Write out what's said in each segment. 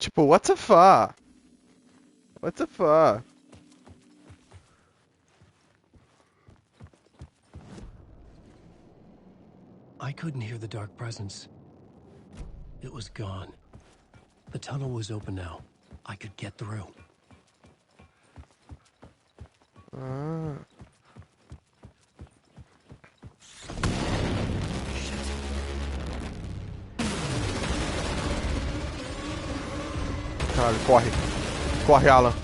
Tipo, what the fuck? What the fuck? I couldn't hear the dark presence. It was gone. The tunnel was open now. I could get through. Ah. Caralho, corre. Corre, Alan.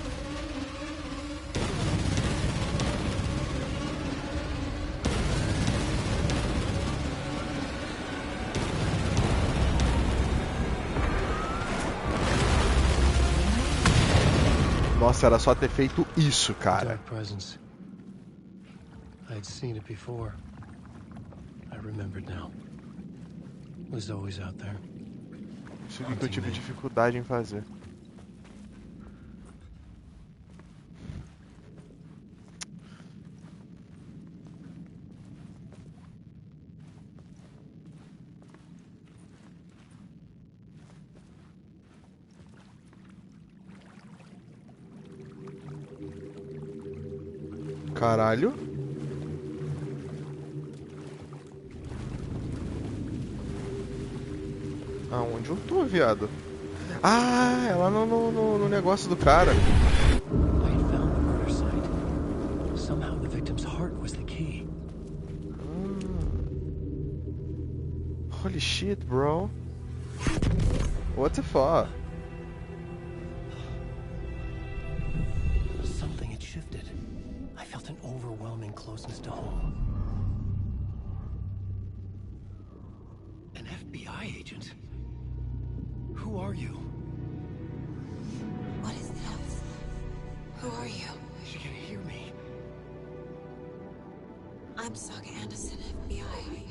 Nossa, era só ter feito isso, cara. Dark presence. I had seen it before. I remembered now. It was always out there. Isso que eu tive dificuldade em fazer. Caralho. Aonde eu tô, viado? Ah, é lá no negócio do cara. I had found the murder site. Somehow the victim's heart was the key. Holy shit, bro. What the fuck? Something had shifted. I felt an overwhelming closeness to home. An FBI agent? Who are you? What is this? Who are you? She can hear me. I'm Saga Anderson, FBI.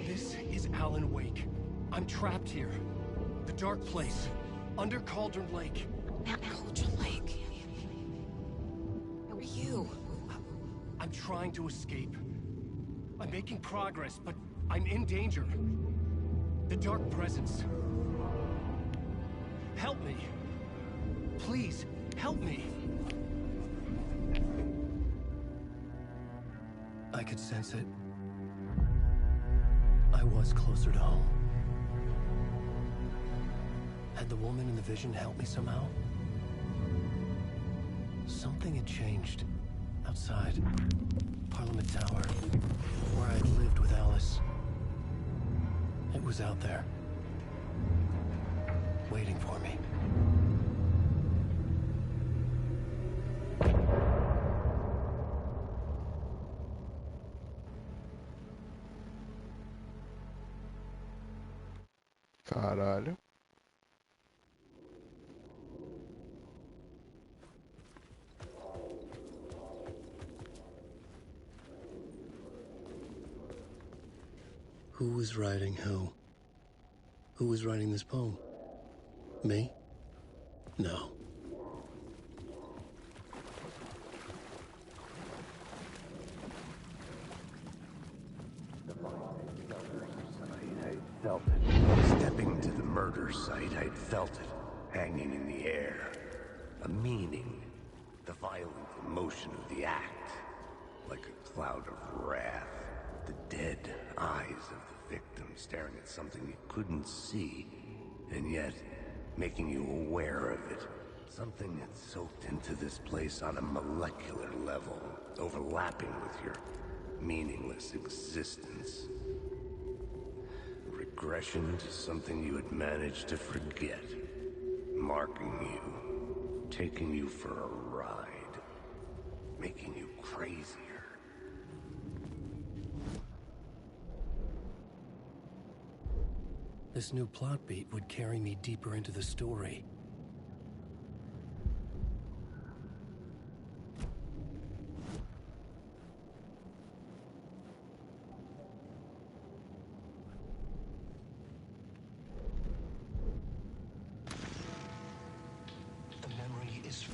This is Alan Wake. I'm trapped here. The dark place. Under Cauldron Lake. Cauldron Lake. Who are you? I'm trying to escape. I'm making progress, but I'm in danger. The dark presence. Help me. Please, help me. I could sense it. I was closer to home. Had the woman in the vision helped me somehow? Something had changed. Outside. Parliament Tower. Where I'd lived with Alice. It was out there. Waiting for me. Caralho. Who was writing who? Who was writing this poem? Me? No. I felt it. Stepping to the murder site, I'd felt it, hanging in the air. A meaning, the violent emotion of the act, like a cloud of wrath. The dead eyes of the victim staring at something you couldn't see, and yet making you aware of it. Something that's soaked into this place on a molecular level, overlapping with your meaningless existence. Regression to something you had managed to forget, marking you, taking you for a ride, making you crazier. This new plot beat would carry me deeper into the story. The memory is...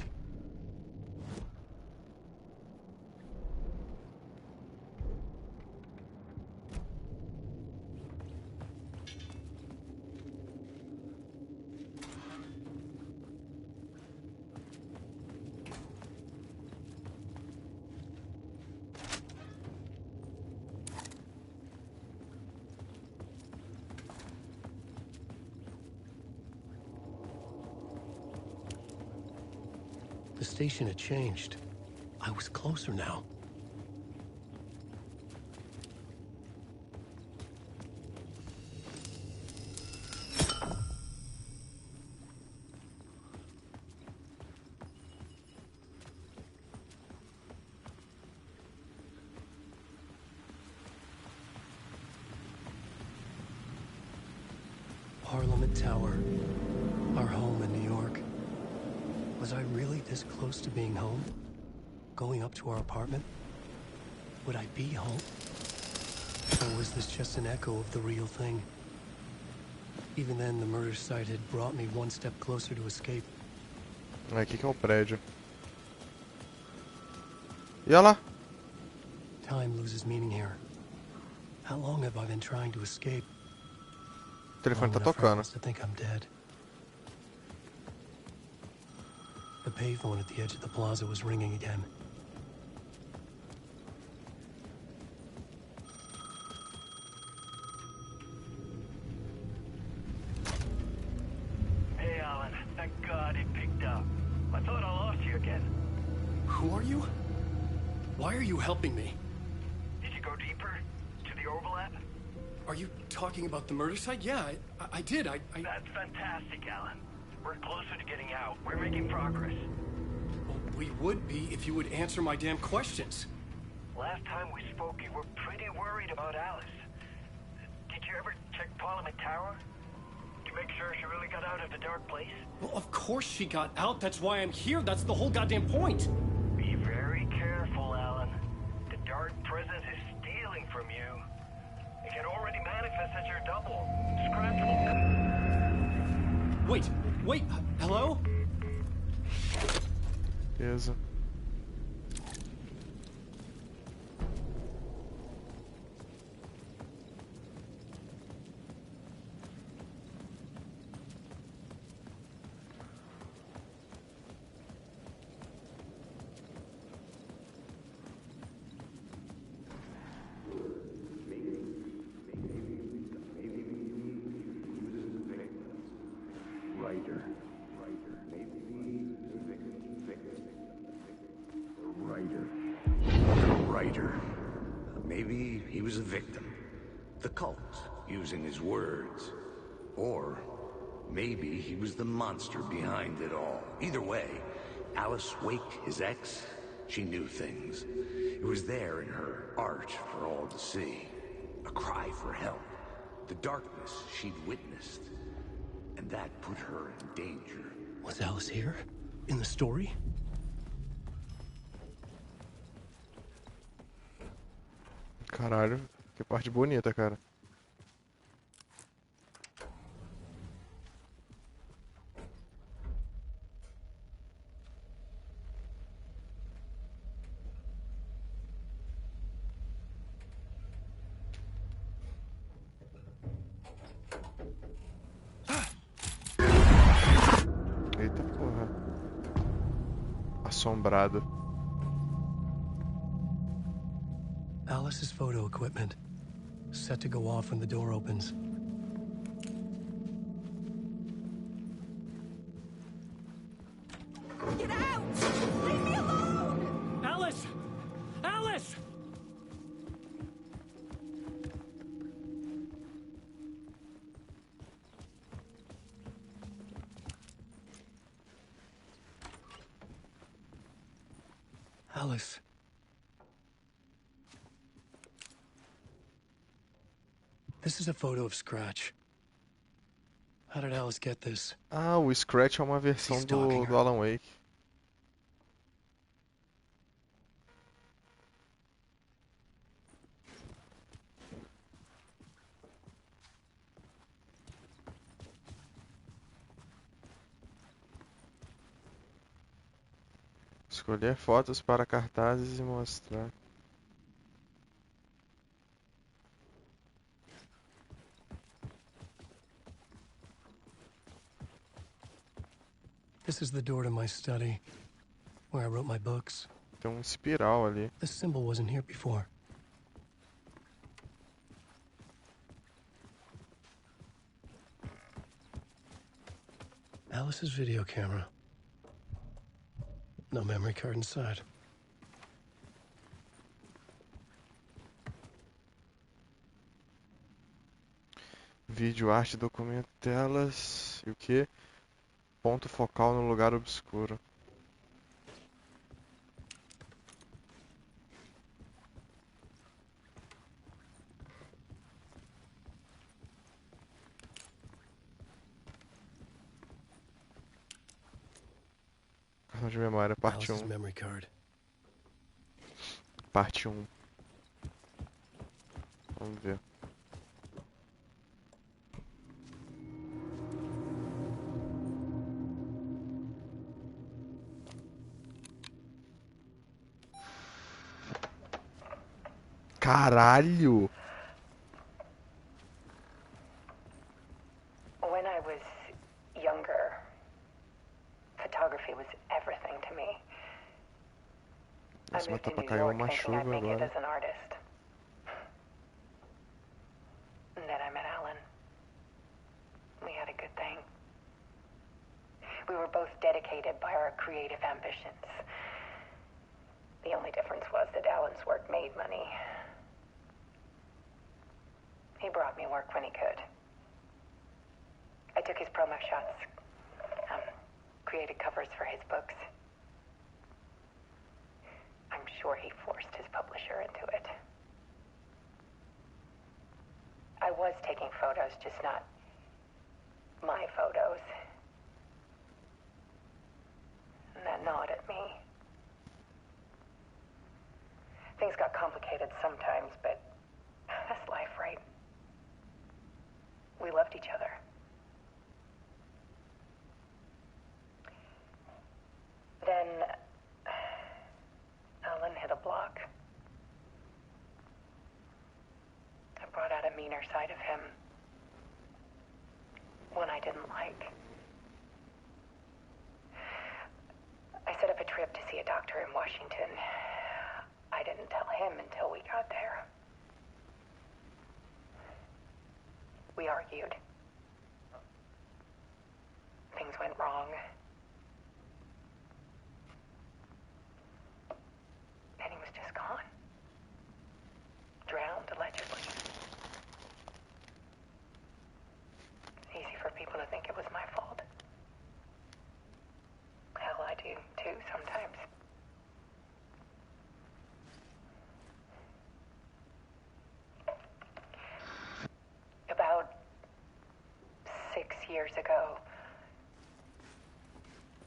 The station had changed. I was closer now. Parliament Tower, our home in New York. Was I really this close to being home? Going up to our apartment? Would I be home? Or was this just an echo of the real thing? Even then, the murder site had brought me one step closer to escape. Aqui que é o prédio. E olha lá. Time loses meaning here. How long have I been trying to escape? O telefone tá tocando. To think I'm dead. The payphone at the edge of the plaza was ringing again. Hey, Alan. Thank God it picked up. I thought I lost you again. Who are you? Why are you helping me? Did you go deeper? To the overlap? Are you talking about the murder site? Yeah, I did. That's fantastic, Alan. We're closer to getting out. We're making progress. Well, we would be if you would answer my damn questions. Last time we spoke, you were pretty worried about Alice. Did you ever check Parliament Tower? To make sure she really got out of the dark place? Well, of course she got out. That's why I'm here. That's the whole goddamn point. Be very careful, Alan. The dark presence is stealing from you. It can already manifest as your double. Scratch will... Wait, hello? Beleza. Maybe he was a victim. The cult, using his words. Or maybe he was the monster behind it all. Either way, Alice Wake, his ex, she knew things. It was there in her art for all to see. A cry for help. The darkness she'd witnessed. And that put her in danger. Was Alice here? In the story? Caralho, que parte bonita, cara. Eita porra. Assombrado. Alice's photo equipment. Set to go off when the door opens. Get out! Leave me alone! Alice! Alice! Alice. This is a photo of Scratch. How did Alice get this? Ah, o Scratch é uma versão do Alan Wake. Escolher fotos para cartazes e mostrar. This is the door to my study, where I wrote my books. Tem espiral ali. This symbol wasn't here before. Alice's video camera. No memory card inside. Vídeo, arte, documento, telas e o que? Ponto focal no lugar obscuro. Cartão de memória, parte Alice's 1. memory card. Parte 1. Vamos ver. Caralho! When I was younger, photography was everything to me. I Nossa, mas moved tá to pra New cair York uma thinking I'd chuva make it agora. as an artist. And then I met Alan. We had a good thing. We were both dedicated by our creative ambitions. The only difference was that Alan's work made money. He brought me work when he could. I took his promo shots, created covers for his books. I'm sure he forced his publisher into it. I was taking photos, just not my photos. And that gnawed at me. Things got complicated sometimes, but that's life, right? We loved each other. Then Alan hit a block. I brought out a meaner side of him. One I didn't like. I set up a trip to see a doctor in Washington. I didn't tell him until we got there. We argued. Things went wrong. And he was just gone. Drowned, allegedly. It's easy for people to think it was my fault. Hell, I do too sometimes. About 6 years ago,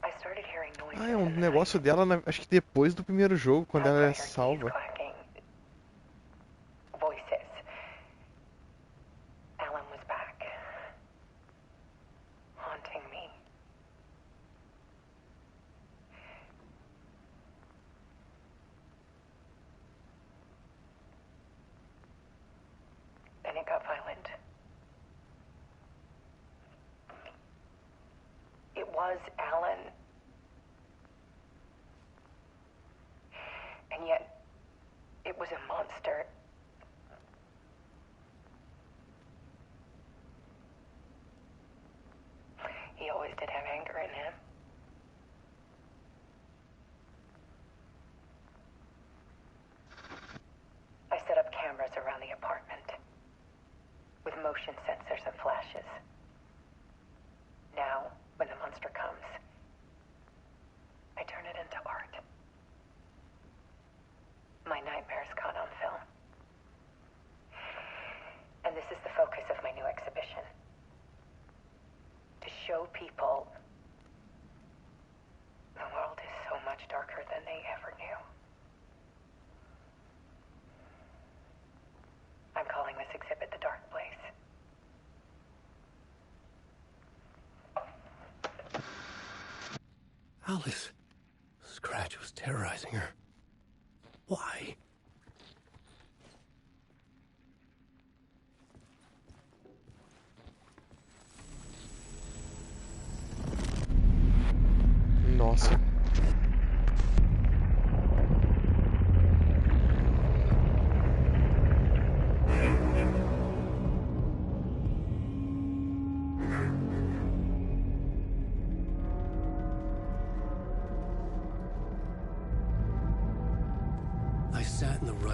I started hearing noises Ah, é um in the negócio night. dela, acho que depois do primeiro jogo, quando ela é Typewriter keys salva. clacking. Voices. Alan was back. Haunting me. Then it got violent. It was Alan. And yet, it was a monster. He always did have anger in him. I set up cameras around the apartment with motion sensors and flashes. Now, when the monster comes, I turn it into art. My nightmares caught on film. And this is the focus of my new exhibition. To show people the world is so much darker than they ever knew. I'm calling this exhibit The Dark Place. Alice. Scratch was terrorizing her. Why? Nossa.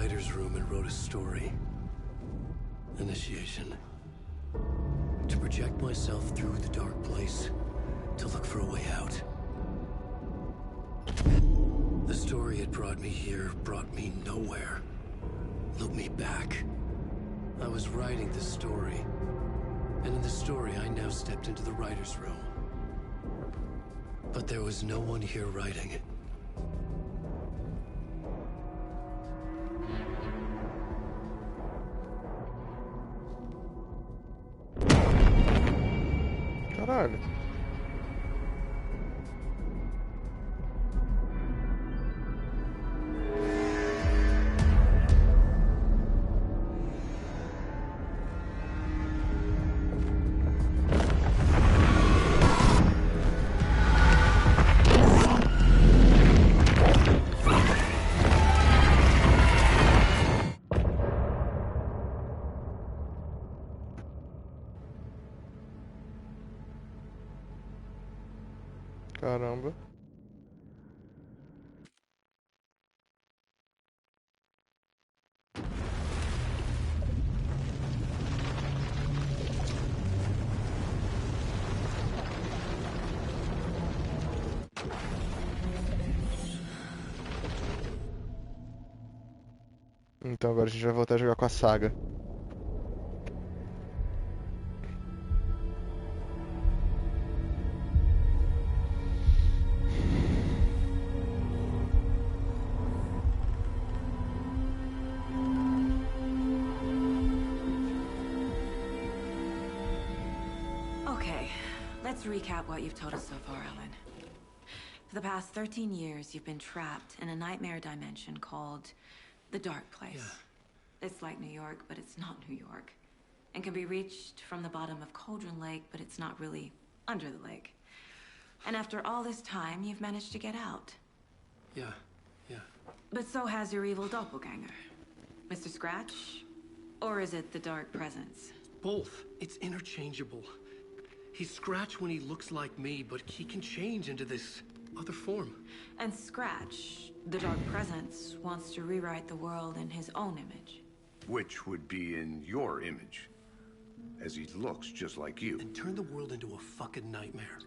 writer's room and wrote a story. Initiation. To project myself through the dark place, to look for a way out. The story had brought me here, brought me nowhere. Looked me back. I was writing the story. And in the story, I now stepped into the writer's room. But there was no one here writing it. Caralho. Caramba. Então agora a gente vai voltar a jogar com a saga. Okay, let's recap what you've told us so far, Ellen. For the past 13 years, you've been trapped in a nightmare dimension called the Dark Place. Yeah. It's like New York, but it's not New York. And can be reached from the bottom of Cauldron Lake, but it's not really under the lake. And after all this time, you've managed to get out. Yeah. But so has your evil doppelganger. Mr. Scratch? Or is it the Dark Presence? Both. It's interchangeable. He's Scratch when he looks like me, but he can change into this other form. And Scratch, the Dark Presence, wants to rewrite the world in his own image. Which would be in your image, as he looks just like you. And turn the world into a fucking nightmare.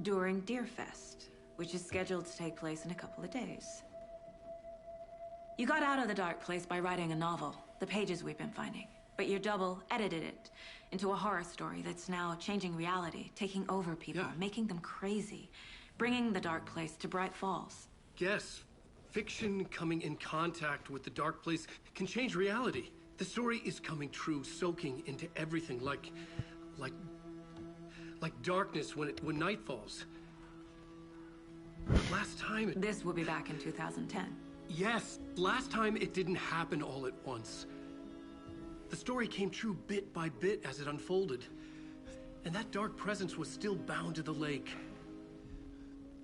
During Deerfest, which is scheduled to take place in a couple of days. You got out of the Dark Place by writing a novel, the pages we've been finding. But your double edited it into a horror story that's now changing reality, taking over people, making them crazy, bringing the Dark Place to Bright Falls. Yes, fiction coming in contact with the Dark Place can change reality. The story is coming true, soaking into everything like darkness when night falls. Last time it... This will be back in 2010. Yes, last time it didn't happen all at once. The story came true bit by bit as it unfolded. And that dark presence was still bound to the lake.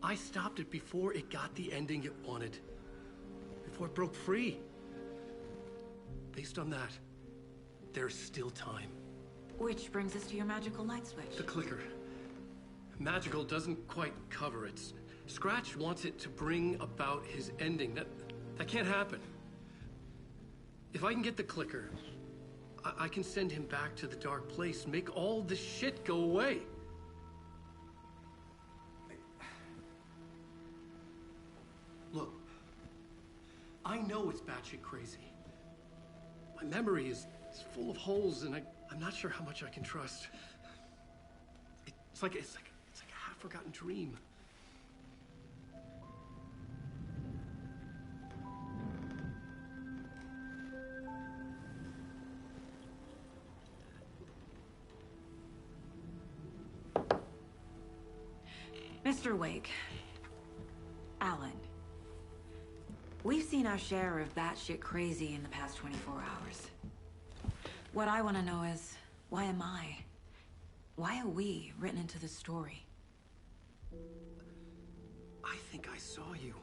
I stopped it before it got the ending it wanted. Before it broke free. Based on that, there's still time. Which brings us to your magical light switch. The clicker. Magical doesn't quite cover it. Scratch wants it to bring about his ending. That can't happen. If I can get the clicker, I can send him back to the Dark Place, make all this shit go away. Look, I know it's batshit crazy. My memory is full of holes, and I'm not sure how much I can trust. It's like a half-forgotten dream. Mr. Wake, Alan, we've seen our share of batshit crazy in the past 24 hours. What I want to know is, why am I? Why are we written into the story? I think I saw you.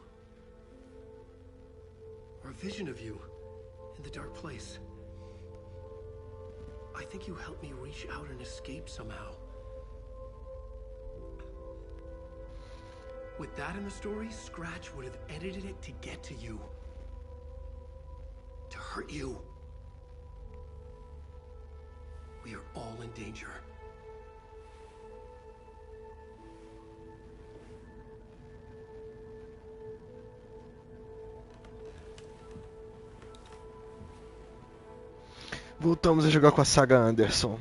Or a vision of you in the Dark Place. I think you helped me reach out and escape somehow. With that in the story, Scratch would have edited it to get to you. To hurt you. We are all in danger. Voltamos a jogar com a saga Anderson.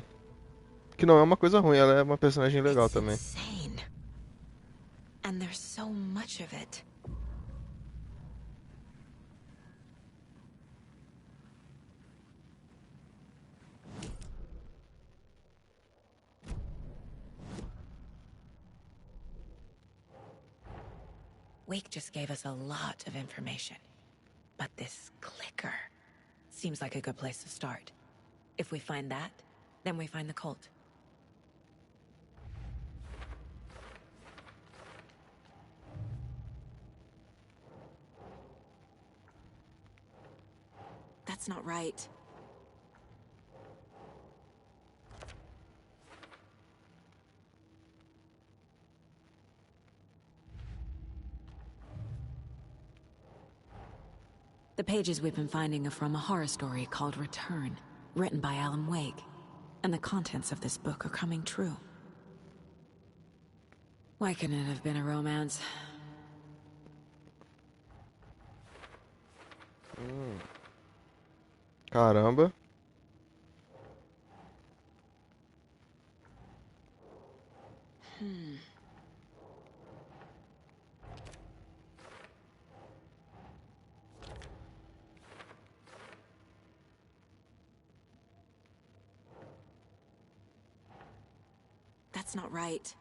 Que não é uma coisa ruim, ela é uma personagem legal It's também. insane. And there's so much of it. Wake just gave us a lot of information. But this clicker seems like a good place to start. If we find that, then we find the cult. That's not right. The pages we've been finding are from a horror story called Return, written by Alan Wake. And the contents of this book are coming true. Why couldn't it have been a romance? Caramba. That's not right.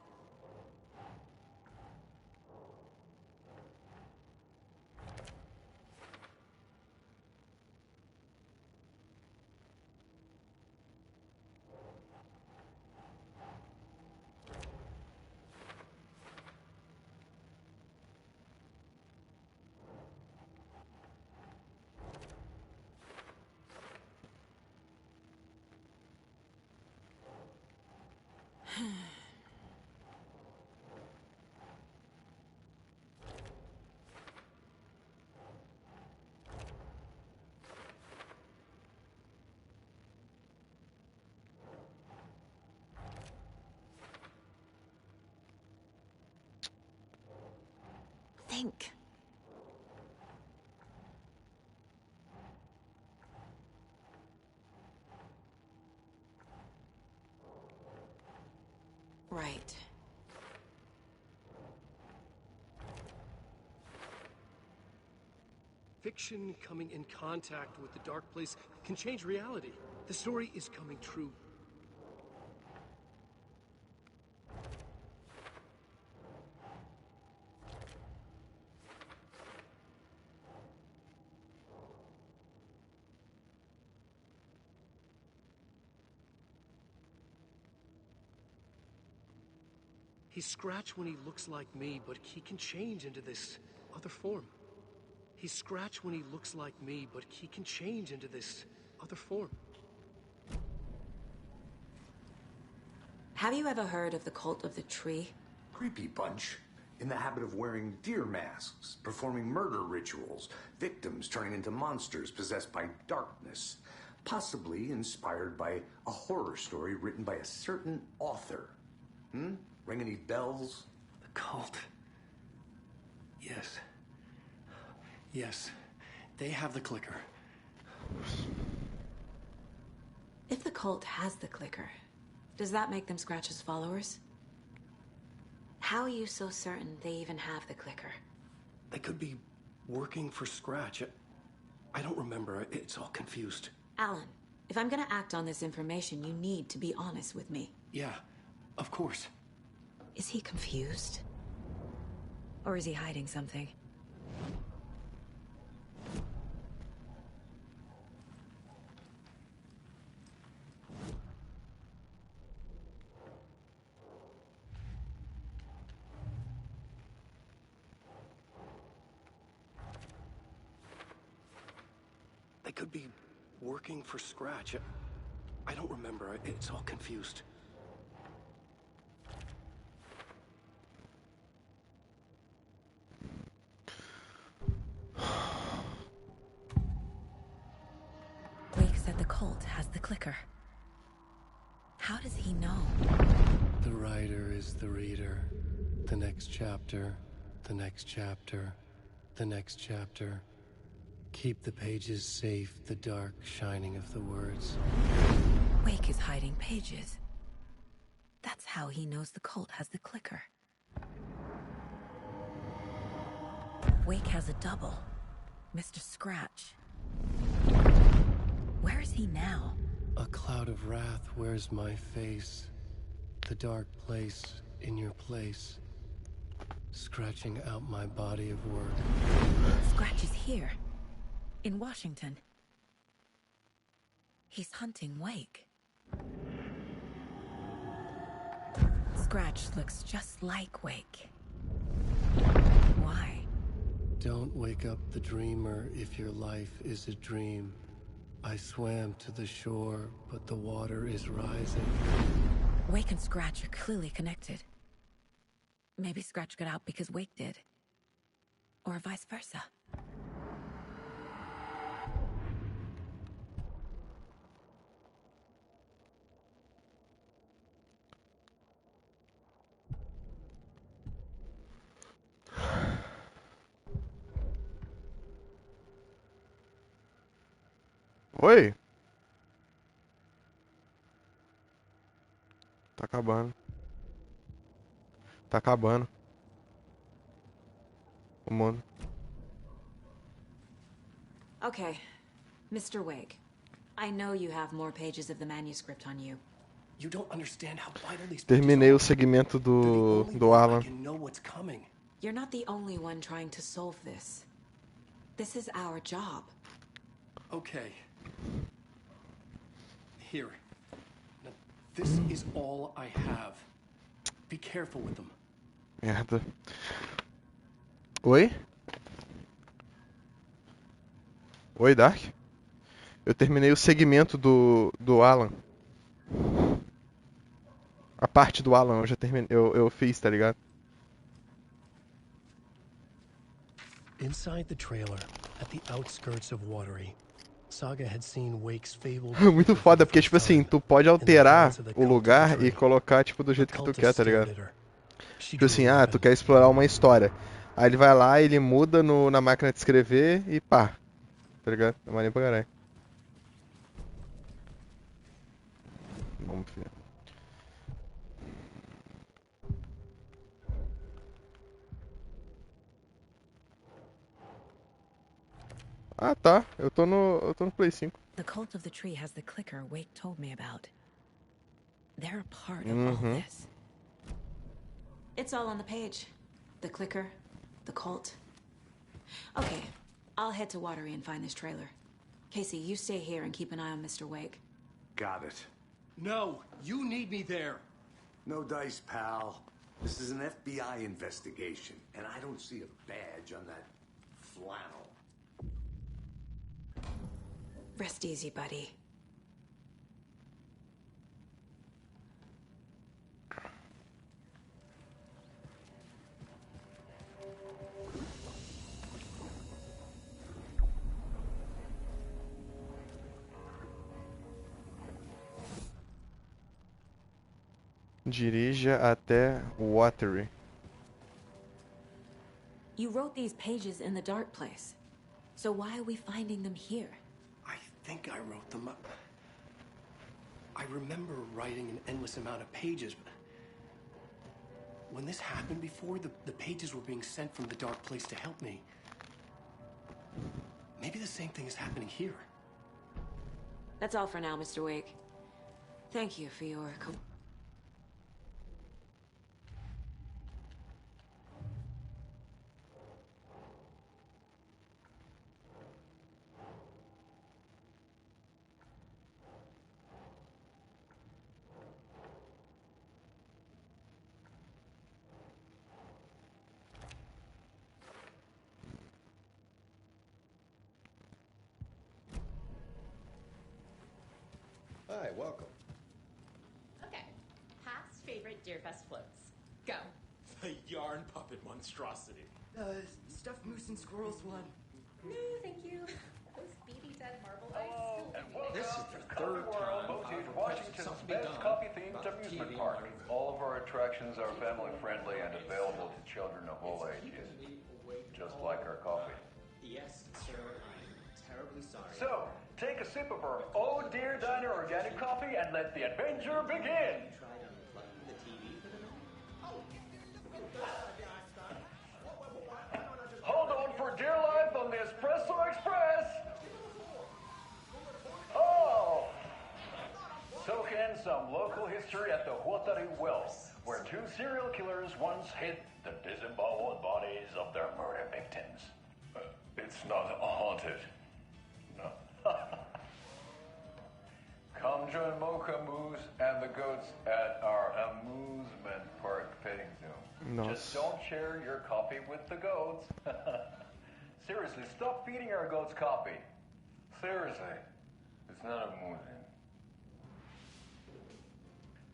Think. Right. Fiction coming in contact with the dark place can change reality. The story is coming true. He's Scratch when he looks like me, but he can change into this other form. He's Scratch when he looks like me, but he can change into this other form. Have you ever heard of the cult of the tree? Creepy bunch. In the habit of wearing deer masks, performing murder rituals, victims turning into monsters possessed by darkness. Possibly inspired by a horror story written by a certain author. Ring any bells? The cult. Yes. Yes. They have the clicker. If the cult has the clicker, does that make them Scratch's followers? How are you so certain they even have the clicker? They could be working for Scratch. I don't remember. It's all confused. Alan, if I'm gonna act on this information, you need to be honest with me. Yeah, of course. Is he confused? Or is he hiding something? They could be working for Scratch. I don't remember. It's all confused. clicker. How does he know? The writer is the reader. The next chapter, the next chapter, the next chapter. Keep the pages safe, the dark shining of the words. Wake is hiding pages. That's how he knows the cult has the clicker. Wake has a double. Mr. Scratch. Where is he now? A cloud of wrath wears my face. The dark place in your place. Scratching out my body of work. Scratch is here. In Washington. He's hunting Wake. Scratch looks just like Wake. Why? Don't wake up the dreamer if your life is a dream. I swam to the shore, but the water is rising. Wake and Scratch are clearly connected. Maybe Scratch got out because Wake did. Or vice versa. Oi? Tá acabando. Tá acabando. O mundo. Okay, Mr. Wake. I know you have more pages of the manuscript on you. You don't understand how vital these Terminei o pages are. segmento They're the do only do way I Alan. can know what's coming. You're not the only one trying to solve this. This is our job. Okay. Here. Now, this is all I have. Be careful with them. Merda. Oi? Oi, Dark? Eu terminei o segmento do Alan. A parte do Alan eu já terminei. Eu fiz, tá ligado? Inside the trailer, at the outskirts of Watery, Saga had seen Wake's fabled Muito foda, porque, tipo assim, tu pode alterar o lugar e colocar, tipo, do jeito que tu quer, tá ligado? Tipo assim, ah, tu quer explorar uma história. Aí ele vai lá, ele muda na máquina de escrever e pá. Tá ligado? É maneiro pra caralho. Vamos ver. Ah, tá. Eu tô no Play 5. The cult of the tree has the clicker Wake told me about. They're a part of all this. It's all on the page. The clicker, the cult. Okay, I'll head to Watery and find this trailer. Casey, you stay here and keep an eye on Mr. Wake. Got it. No, you need me there. No dice, pal. This is an FBI investigation, and I don't see a badge on that flannel. Rest easy, buddy. Dirija até Watery. You wrote these pages in the dark place. So why are we finding them here? I think I wrote them up. I remember writing an endless amount of pages, but when this happened before, the pages were being sent from the dark place to help me. Maybe the same thing is happening here. That's all for now, Mr. Wake. Thank you for your Hi, welcome. Okay. Past favorite Deerfest floats. Go. The yarn puppet monstrosity. Stuffed moose and squirrels one. No, thank you. Those baby This is the third time I've requested something be done coffee-themed about the amusement TV park. market. All of our attractions are family-friendly and available to children of all ages, just like our coffee. Yes, sir. I'm terribly sorry. So, take a sip of our Oh Dear Diner organic coffee and let the adventure begin! Tried unplugging the TV for the night? Hold on for dear life on the Espresso Express! Oh! Soak in some local history at the Huatari Well, where two serial killers once hid the disemboweled bodies of their murder victims. It's not haunted. No. Come join Mocha Moose and the goats at our amusement park petting zoo. Nossa. Just don't share your coffee with the goats. Seriously, stop feeding our goats coffee. Seriously, it's not amusing.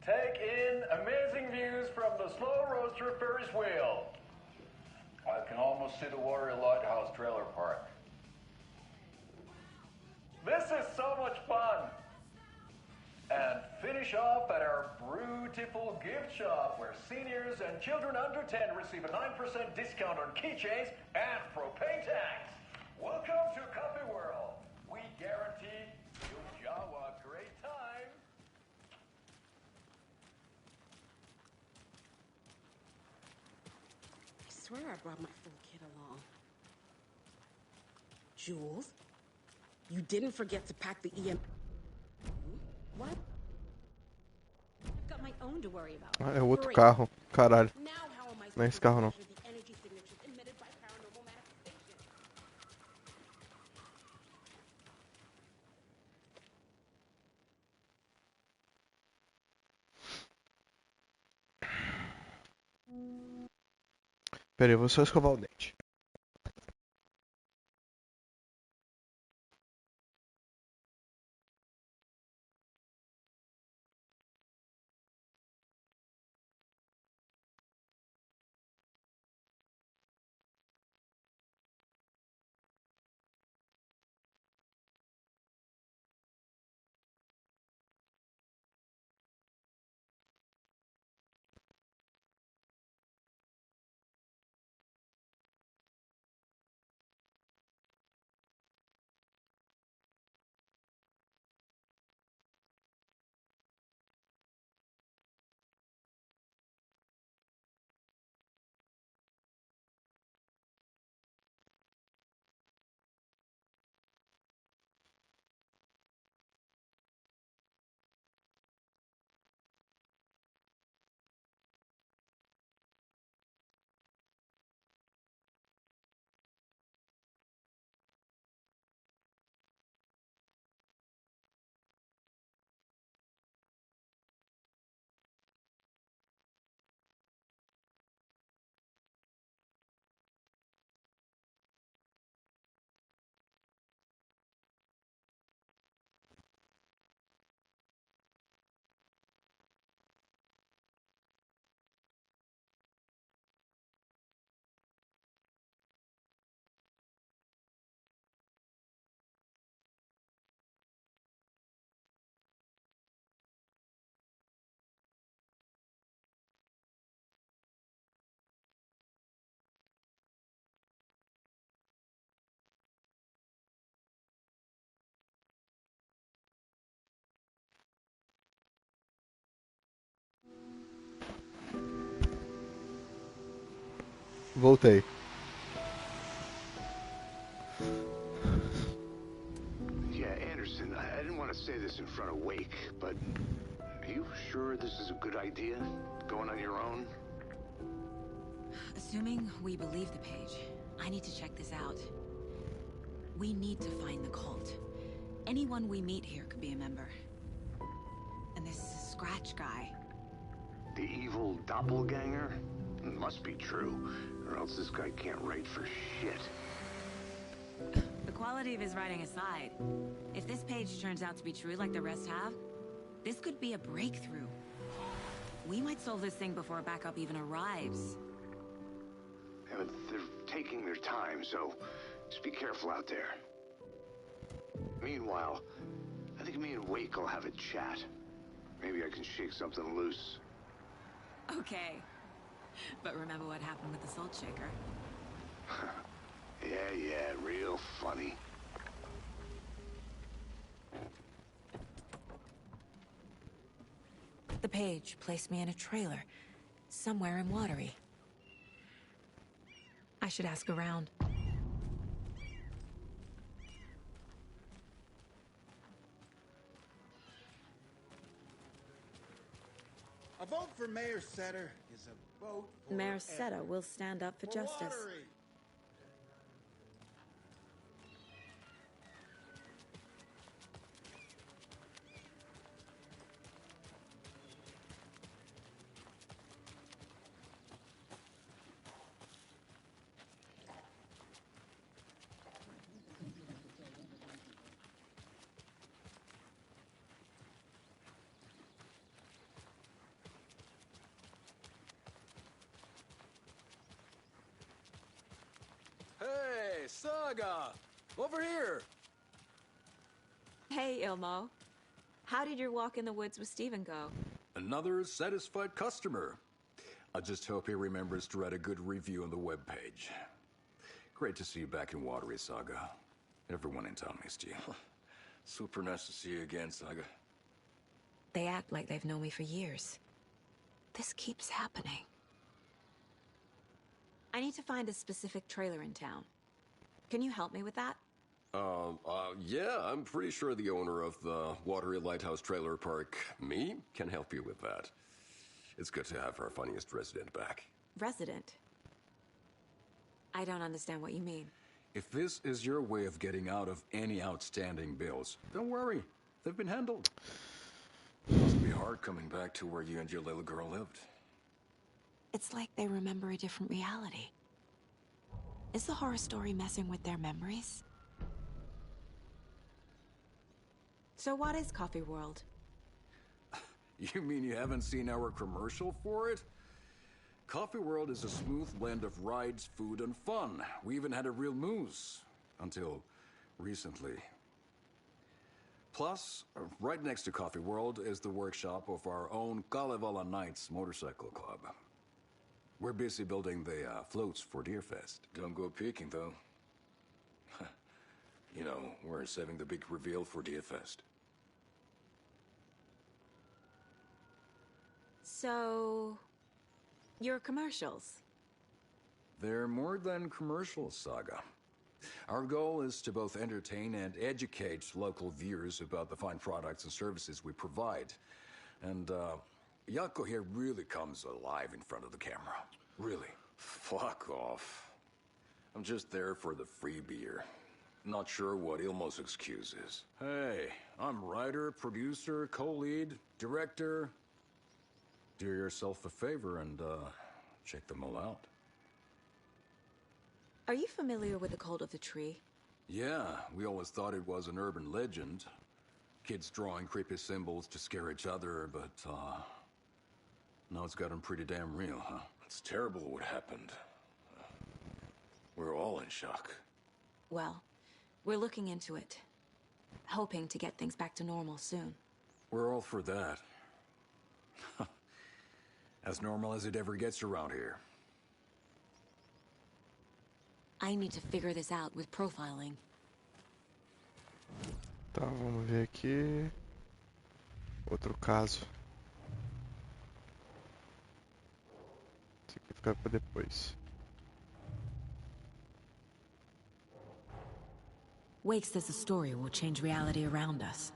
Take in amazing views from the Slow Roaster Ferris wheel. I can almost see the Warrior Lighthouse Trailer Park. This is so much fun! And finish off at our beautiful gift shop where seniors and children under 10 receive a 9% discount on keychains and propane tanks. Welcome to Coffee World. We guarantee you'll have a great time. I swear I brought my full kit along. Jules, you didn't forget to pack the EM... What? I've got my own to worry about. Ah, é outro carro. Caralho. Now how am I Não é esse supposed carro, to não. measure the energy signatures emitted by paranormal manifestations? Pera aí, eu vou só escovar o dente. Voltei. Yeah, Anderson, I didn't want to say this in front of Wake, but are you sure this is a good idea? Going on your own? Assuming we believe the page, I need to check this out. We need to find the cult. Anyone we meet here could be a member. And this Scratch guy. The evil doppelganger? Must be true, or else this guy can't write for shit. The quality of his writing aside, if this page turns out to be true like the rest have, this could be a breakthrough. We might solve this thing before backup even arrives. Yeah, but they're taking their time, so just be careful out there. Meanwhile, I think me and Wake will have a chat. Maybe I can shake something loose. Okay. But remember what happened with the salt shaker. Yeah, real funny. The page placed me in a trailer, somewhere in Watery. I should ask around. A vote for Mayor Setter is a vote for Mayor Seta will stand up for justice. Watery. Hey, Saga! Over here! Hey, Ilmo. How did your walk in the woods with Steven go? Another satisfied customer. I just hope he remembers to write a good review on the webpage. Great to see you back in Watery, Saga. Everyone in town missed you. Super nice to see you again, Saga. They act like they've known me for years. This keeps happening. I need to find a specific trailer in town. Can you help me with that? Yeah, I'm pretty sure the owner of the Watery Lighthouse Trailer Park, me, can help you with that. It's good to have our funniest resident back. Resident? I don't understand what you mean. If this is your way of getting out of any outstanding bills, don't worry. They've been handled. Must be hard coming back to where you and your little girl lived. It's like they remember a different reality. Is the horror story messing with their memories? So what is Coffee World? You mean you haven't seen our commercial for it? Coffee World is a smooth blend of rides, food, and fun. We even had a real moose. Until recently. Plus, right next to Coffee World is the workshop of our own Kalevala Knights Motorcycle Club. We're busy building the floats for Deerfest. Don't go peeking, though. You know, we're saving the big reveal for Deerfest. So... your commercials? They're more than commercials, Saga. Our goal is to both entertain and educate local viewers about the fine products and services we provide. And, Yako here really comes alive in front of the camera. Really. Fuck off. I'm just there for the free beer. Not sure what Ilmo's excuse is. Hey, I'm writer, producer, co-lead, director. Do yourself a favor and, check them all out. Are you familiar with the Cult of the Tree? Yeah, we always thought it was an urban legend. Kids drawing creepy symbols to scare each other, but, now it's gotten pretty damn real, huh? It's terrible what happened. We're all in shock. Well, we're looking into it. Hoping to get things back to normal soon. We're all for that. As normal as it ever gets around here. I need to figure this out with profiling. Tá, vamos ver aqui. Outro caso. Esse aqui fica pra depois. Wake says the story will change reality around us.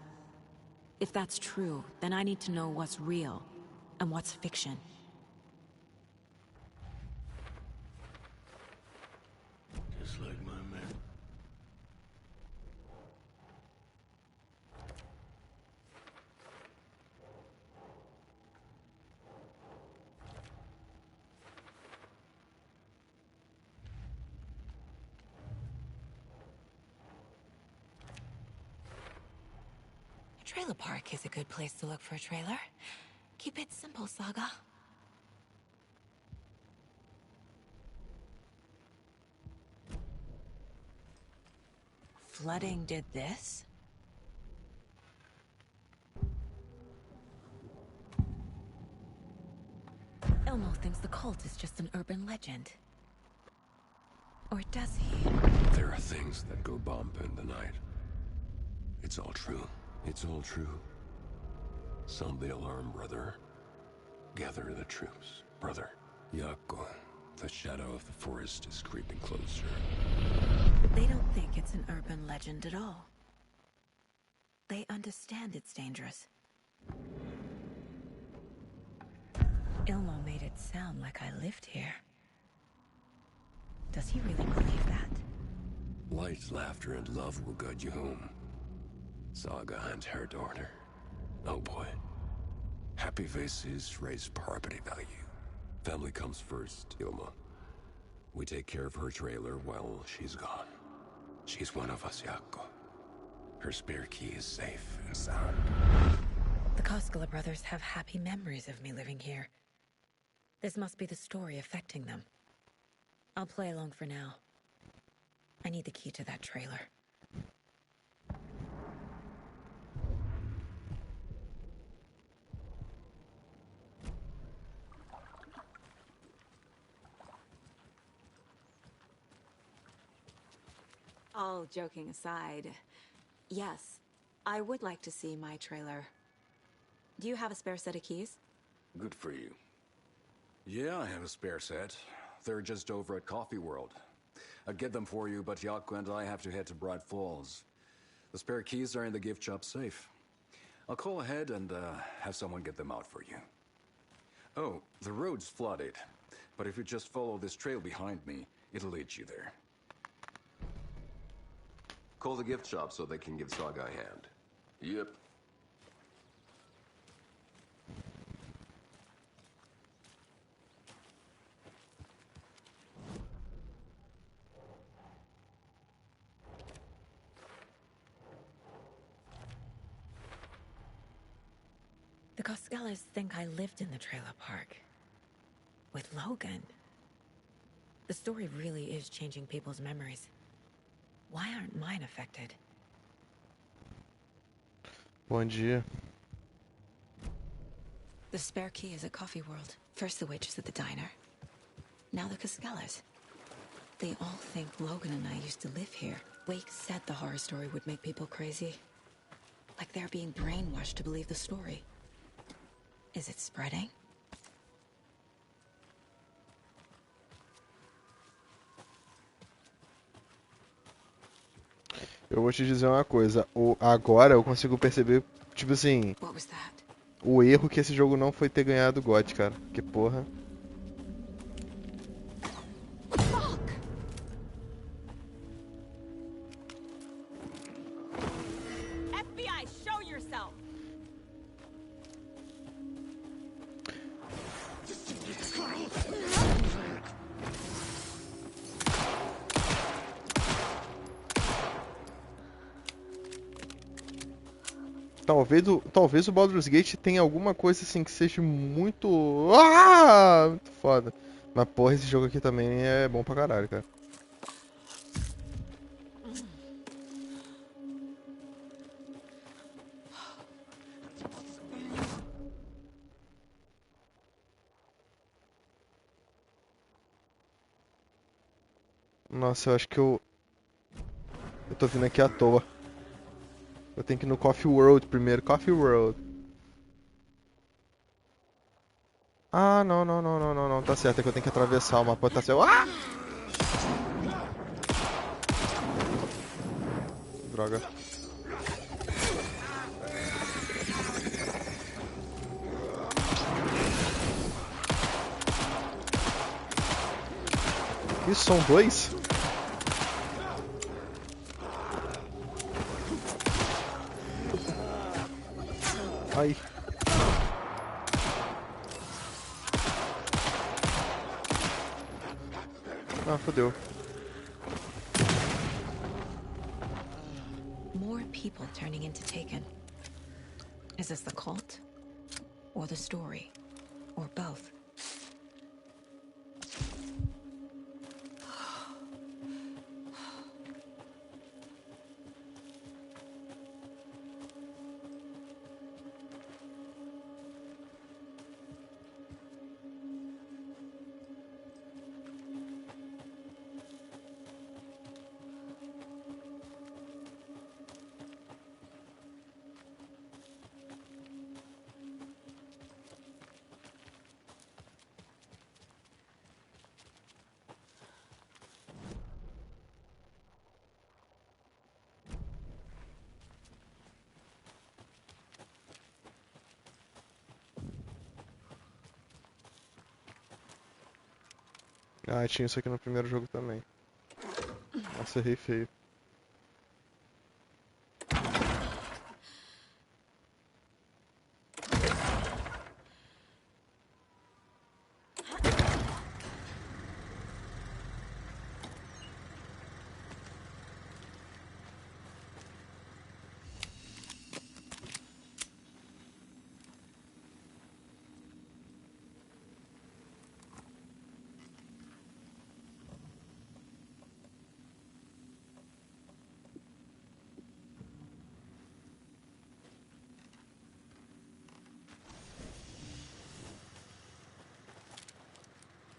If that's true, then I need to know what's real and what's fiction. Just like my man. A trailer park is a good place to look for a trailer. Keep it simple, Saga. Flooding did this? Elmo thinks the cult is just an urban legend. Or does he? There are things that go bump in the night. It's all true. It's all true. Sound the alarm, brother. Gather the troops, brother. Yako, the shadow of the forest is creeping closer. They don't think it's an urban legend at all. They understand it's dangerous. Ilmo made it sound like I lived here. Does he really believe that? Light, laughter, and love will guide you home. Saga and her daughter. Oh boy. Happy faces raise property value. Family comes first, Ilma. We take care of her trailer while she's gone. She's one of us, Yako. Her spare key is safe and sound. The Koskela brothers have happy memories of me living here. This must be the story affecting them. I'll play along for now. I need the key to that trailer. All joking aside, yes, I would like to see my trailer. Do you have a spare set of keys? Good for you. Yeah, I have a spare set. They're just over at Coffee World. I'd get them for you, but Yako and I have to head to Bright Falls. The spare keys are in the gift shop safe. I'll call ahead and have someone get them out for you. Oh, the road's flooded, but if you just follow this trail behind me, it'll lead you there. Call the gift shop so they can give Saga a hand. Yep. The Koskelas think I lived in the trailer park. With Logan. The story really is changing people's memories. Why aren't mine affected? Bom dia. The spare key is at Coffee World. First the waitress at the diner. Now the Koskelas. They all think Logan and I used to live here. Wake said the horror story would make people crazy. Like they're being brainwashed to believe the story. Is it spreading? Eu vou te dizer uma coisa. Agora eu consigo perceber, tipo assim, What was that? o erro que esse jogo não foi ter ganhado o GOT, cara. Que porra. FBI, show yourself. Talvez o Baldur's Gate tenha alguma coisa assim que seja muito muito foda. Mas porra, esse jogo aqui também é bom pra caralho, cara. Nossa, eu acho que eu tô vindo aqui à toa. Eu tenho que ir no Coffee World primeiro. Coffee World. Ah, não. Tá certo, é que eu tenho que atravessar o mapa. Tá certo. Ah! Droga. Isso, são dois? Ai. Ah, fodeu. More people turning into Taken. Is this the cult? Or the story? Or both? Ah, tinha isso aqui no primeiro jogo também. Nossa, errei feio.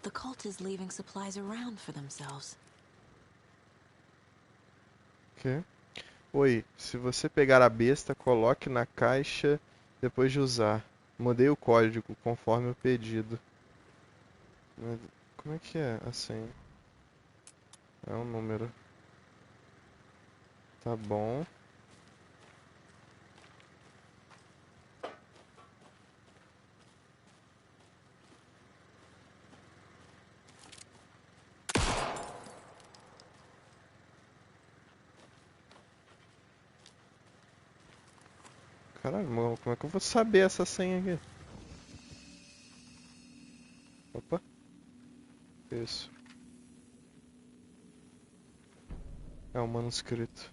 The cult is leaving supplies around for themselves. Ok. Oi, se você pegar a besta, coloque na caixa depois de usar. Mudei o código conforme o pedido. Como é que é a senha? É um número. Tá bom. Caralho, mano, como é que eu vou saber essa senha aqui? Opa. Isso. É um manuscrito.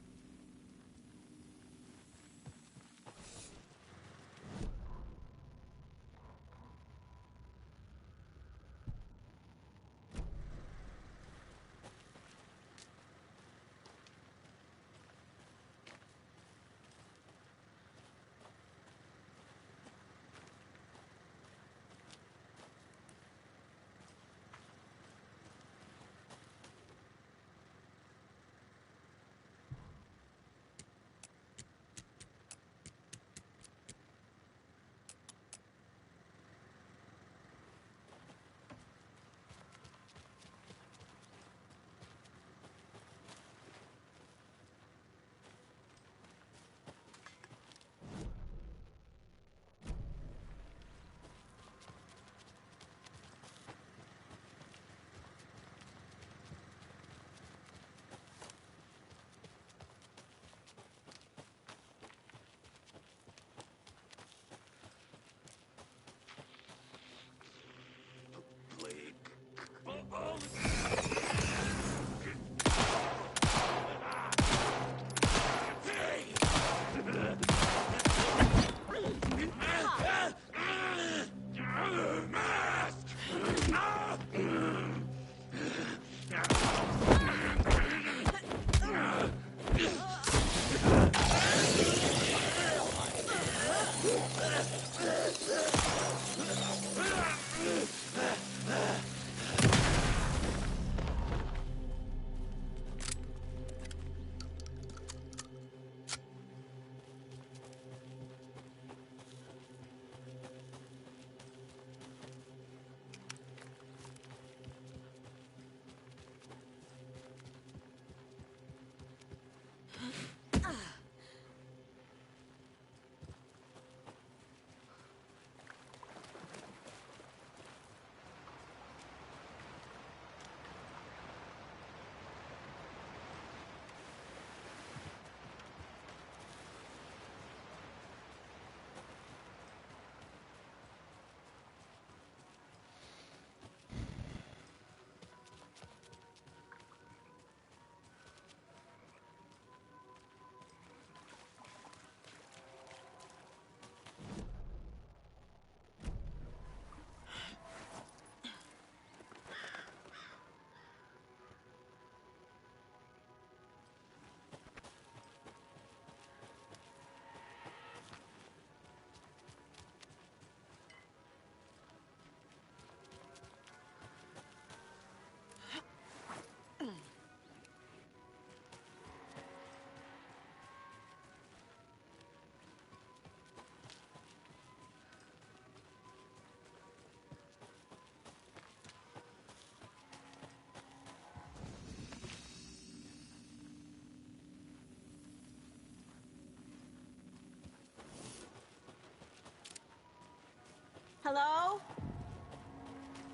Hello?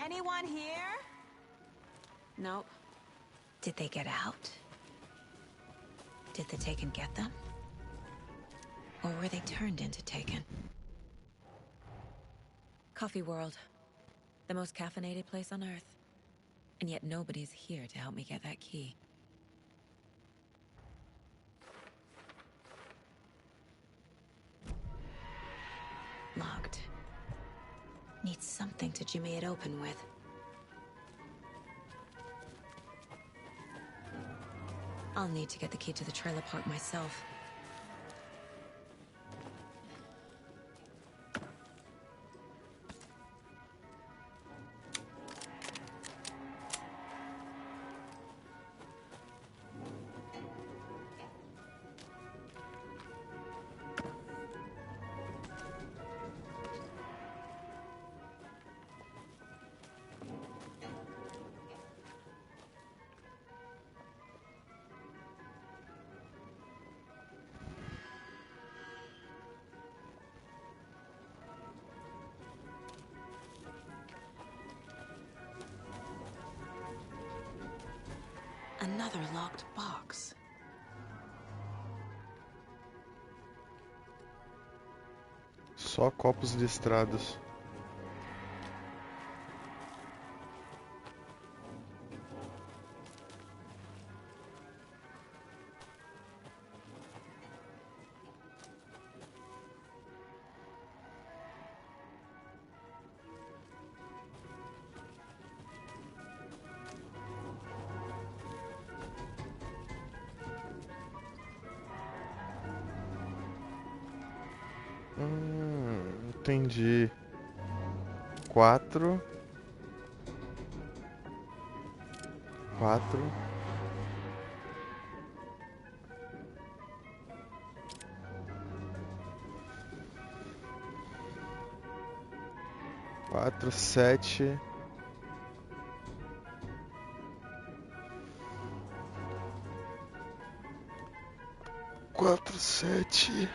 Anyone here? Nope. Did they get out? Did the Taken get them? Or were they turned into Taken? Coffee World. The most caffeinated place on Earth. And yet nobody's here to help me get that key. Locked. Need something to jimmy it open with. I'll need to get the key to the trailer park myself. Another locked box. Só copos listrados. Entendi. 4. 4. 4, 7. 4, 7.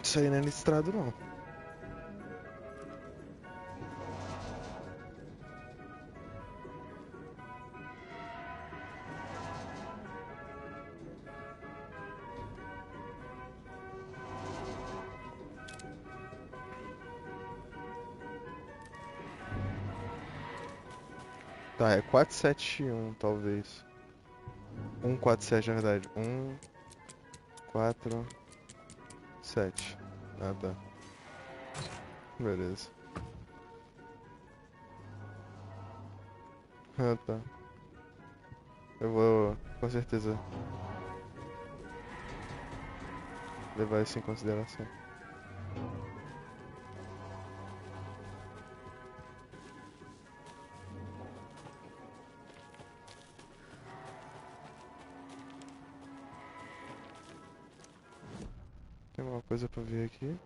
Isso aí não é listrado, não. Tá, é 4, 7, 1, talvez. 1, 4, 7, na verdade. 1, 4, 7. Ah, tá. Beleza. Ah, tá. Eu vou, com certeza, levar isso em consideração. Tem alguma coisa pra ver aqui?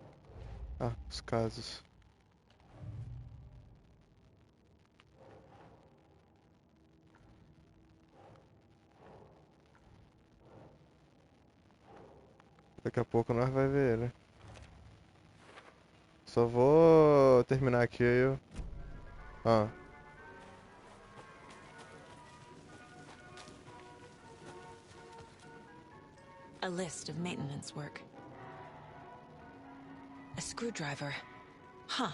Ah, os casos. Daqui a pouco nós vai ver ele. Só vou terminar aqui aí eu... Ah. A list of maintenance work. A screwdriver. Huh.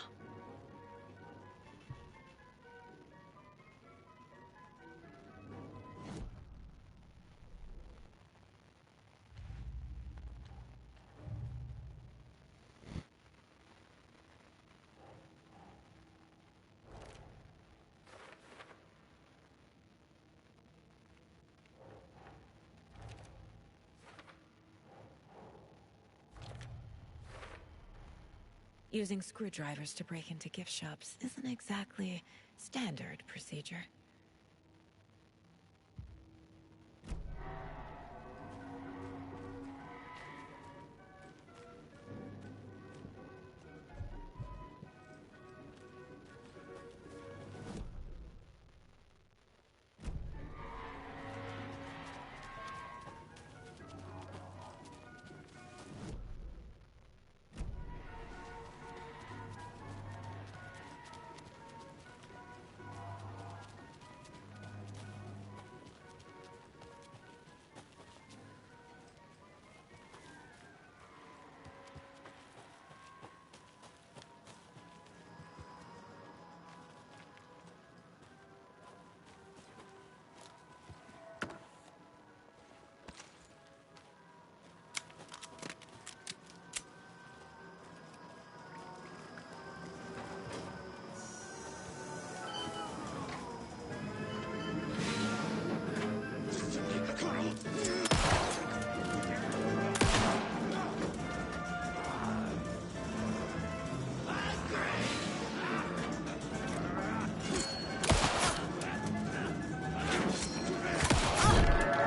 Using screwdrivers to break into gift shops isn't exactly standard procedure.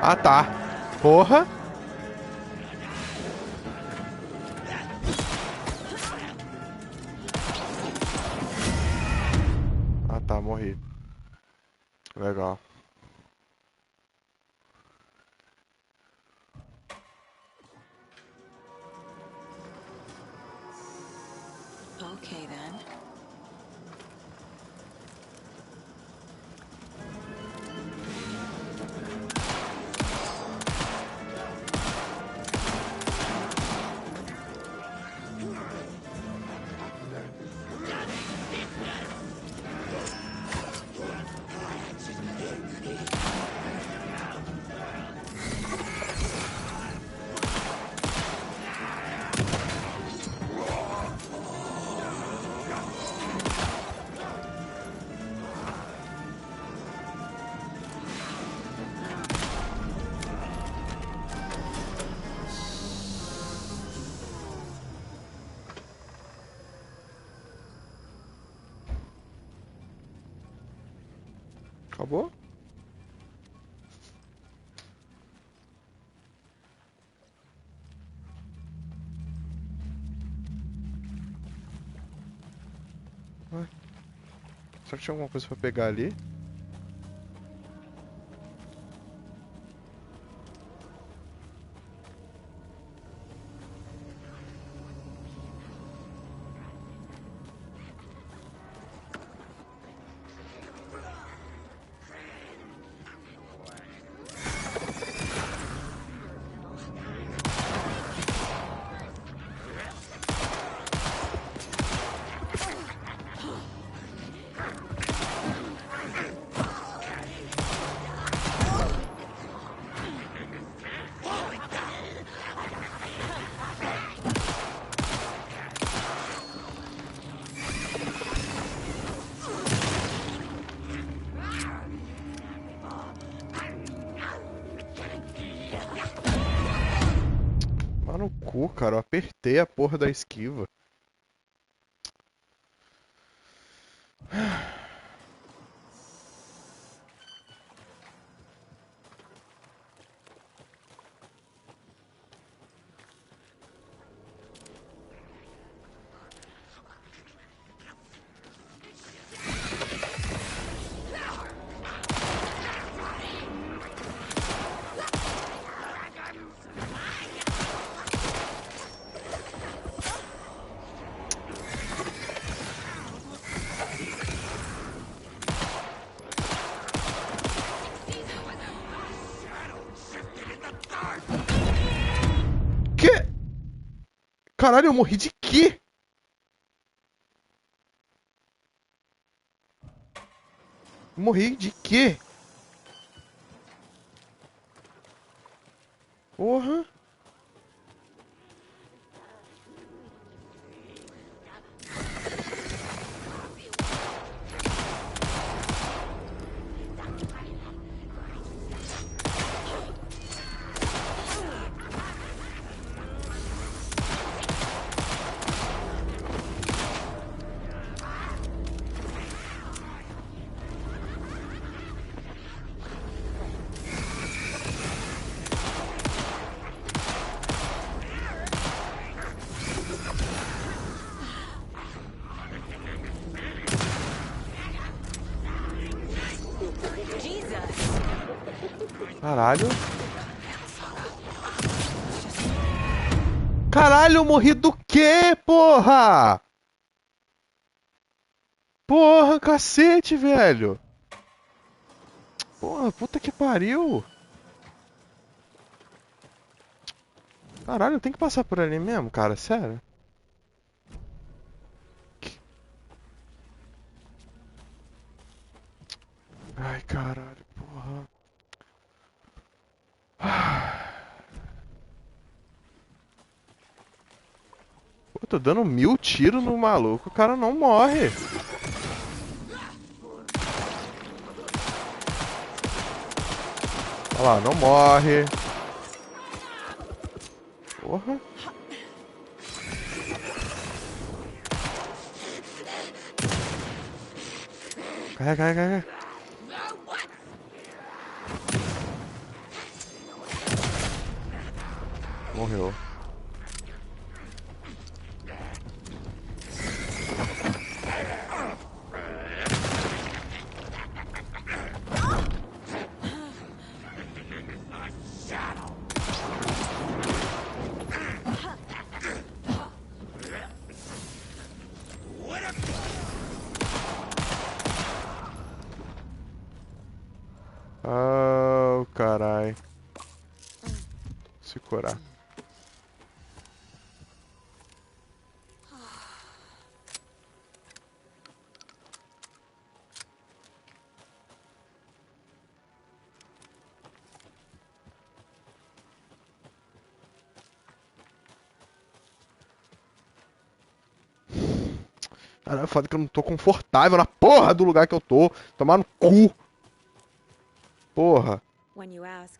Ah, tá. Porra. Ah, tá. Morri. Legal. Okay, then. Acabou? Ué? Será que tinha alguma coisa pra pegar ali? Mano, no cu, cara. Eu apertei a porra da esquiva. Que? Caralho, eu morri de quê? Morri de quê? Porra. Caralho. Caralho, eu morri do quê, porra? Porra, cacete, velho. Porra, puta que pariu. Caralho, eu tenho que passar por ali mesmo, cara, sério. Ai, caralho, porra. Pô, tô dando 1000 tiros no maluco, o cara não morre. Olha lá, não morre. Porra. Carrega, carrega, carrega. Morreu. Ah, carai. Se curar. Cara, foda que eu não tô confortável na porra do lugar que eu tô. Tomar no cu. Porra. When you ask,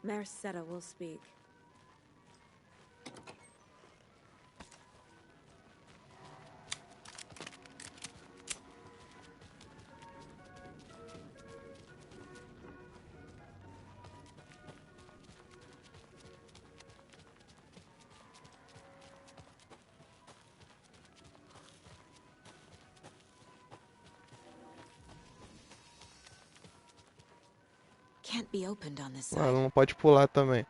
Mayor Seta will speak. Can't be opened on this Ué, side. ela não pode pular também.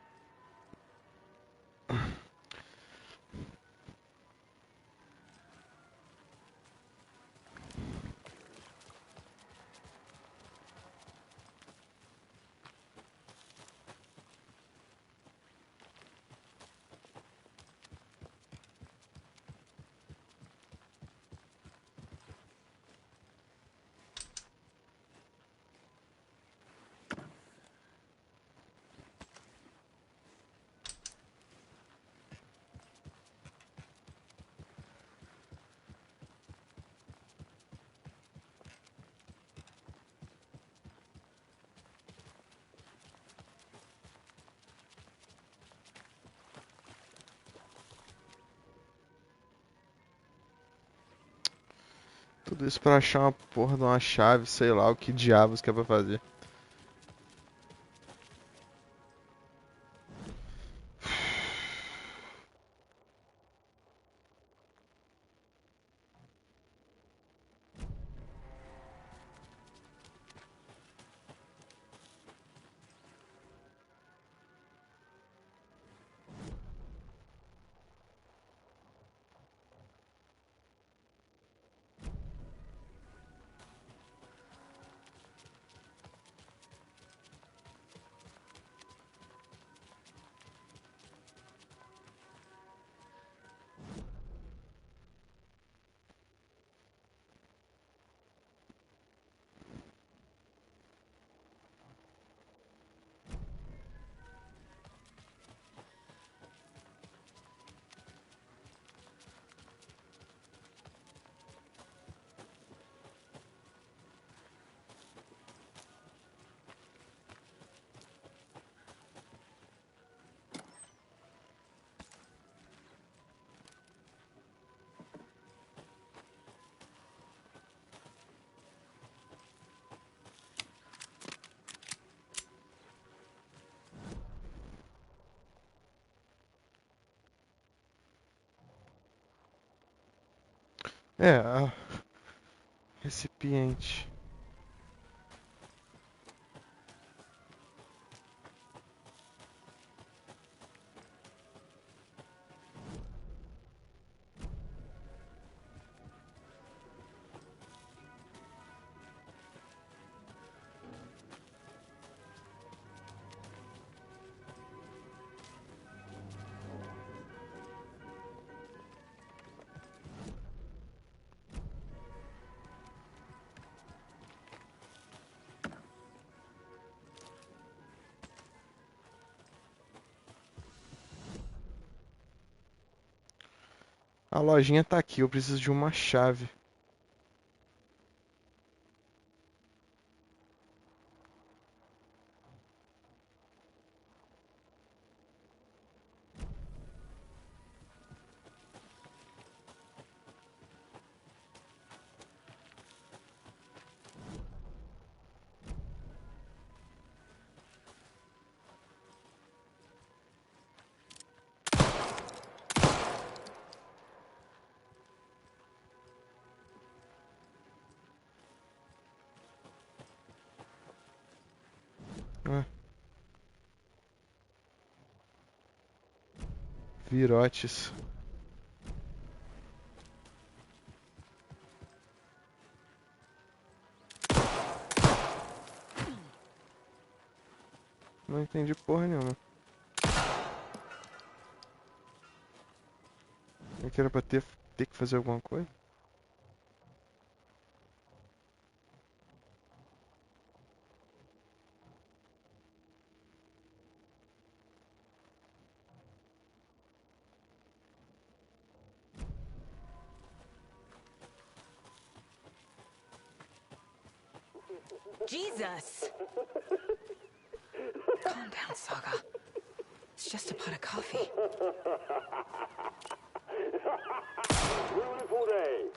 Tudo isso pra achar uma porra de uma chave, sei lá o que diabos que é pra fazer. Recipiente. A lojinha tá aqui, eu preciso de uma chave. Virotes. Não entendi porra nenhuma. Eu que era pra ter que fazer alguma coisa? Jesus! Calm down, Saga. It's just a pot of coffee. Beautiful day.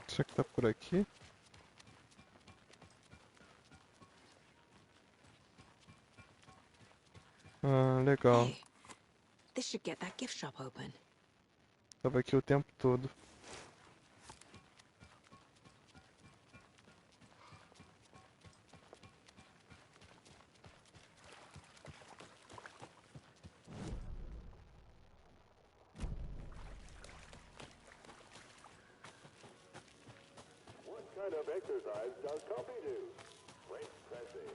Será que tá por aqui? Ah, legal. Hey, this should get that gift shop open. Tava aqui o tempo todo. What kind of exercise does coffee do? Great pressing.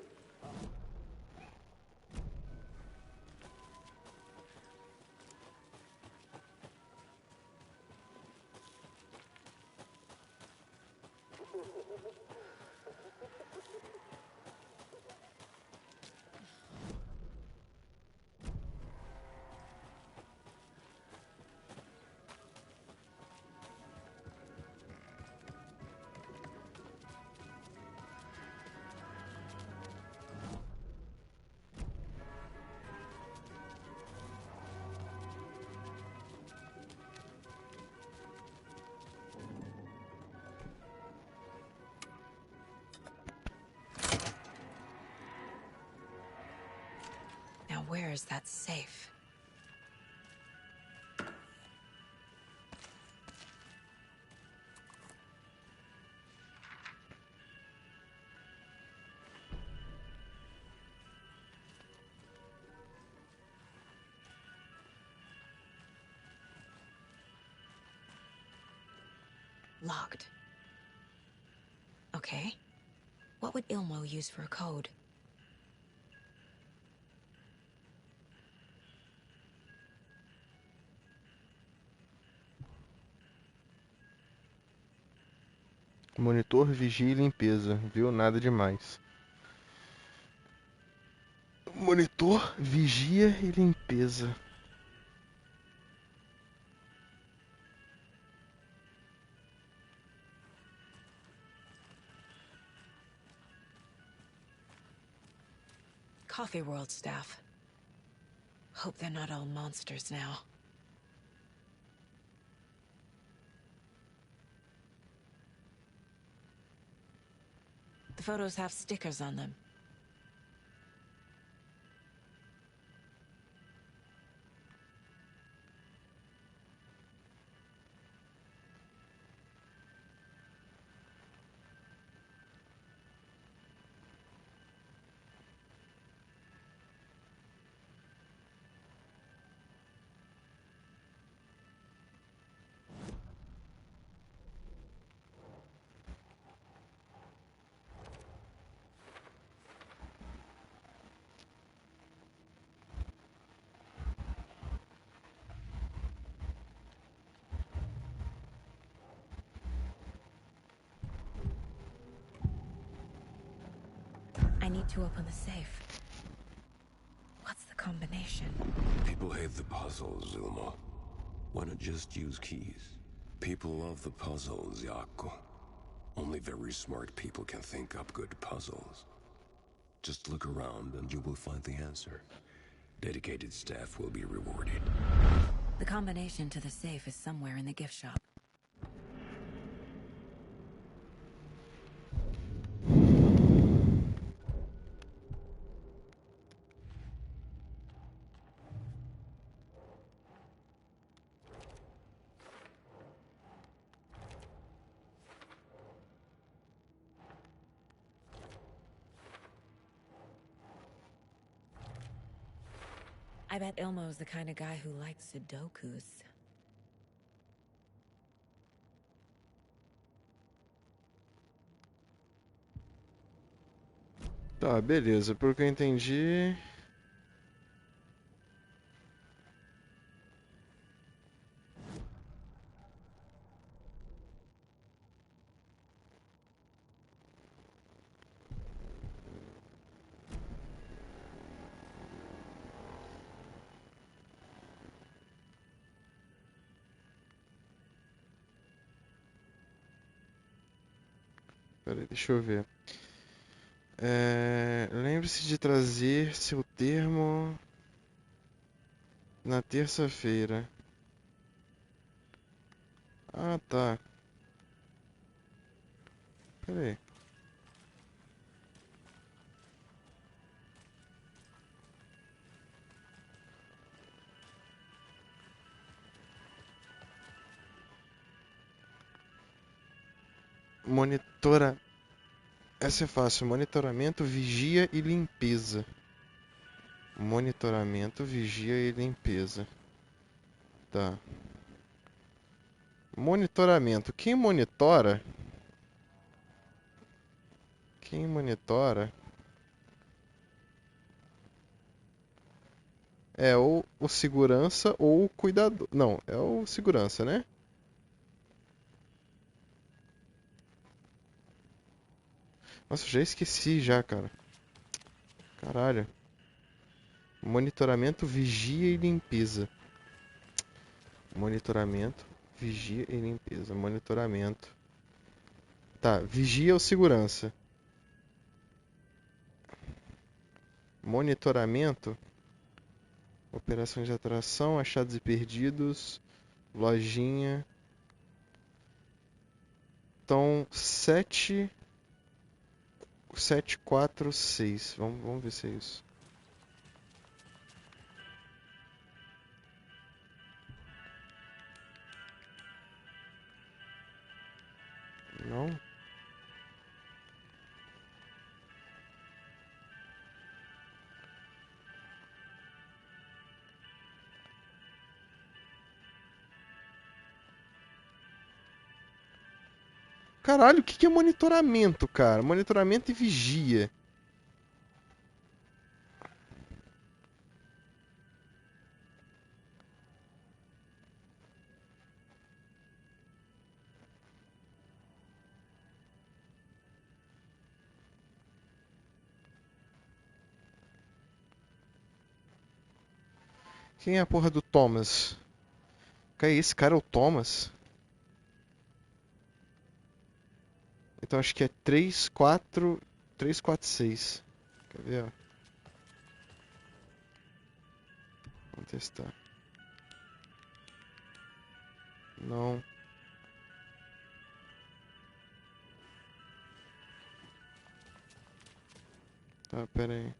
Now where is that safe? Locked. Okay. What would Ilmo use for a code? Monitor, vigia e limpeza. Viu? Nada demais. Monitor, vigia e limpeza. Coffee World staff. Hope they're not all monsters now. The photos have stickers on them. I need to open the safe. What's the combination? People hate the puzzles, Zulma. Why not just use keys? People love the puzzles, Jaakko. Only very smart people can think up good puzzles. Just look around and you will find the answer. Dedicated staff will be rewarded. The combination to the safe is somewhere in the gift shop. I bet Ilmo's the kind of guy who likes Sudokus. Tá, beleza. Pelo que eu entendi... Peraí, deixa eu ver. Lembre-se de trazer seu termo na terça-feira. Ah, tá. Peraí. Monitora... Essa é fácil. Monitoramento, vigia e limpeza. Monitoramento, vigia e limpeza. Tá. Monitoramento. Quem monitora? Quem monitora é o segurança ou o cuidador. Não, é o segurança, né? Nossa, já esqueci já, cara. Caralho. Monitoramento, vigia e limpeza. Monitoramento, vigia e limpeza. Monitoramento. Tá, vigia ou segurança? Monitoramento. Operações de atração, achados e perdidos. Lojinha. Então, 746. Vamos ver se é isso. Não? Caralho, o que é monitoramento, cara? Monitoramento e vigia. Quem é a porra do Thomas? Esse cara é o Thomas? Então acho que é 346. Quer ver, ó? Vamos testar. Não. Tá, pera aí.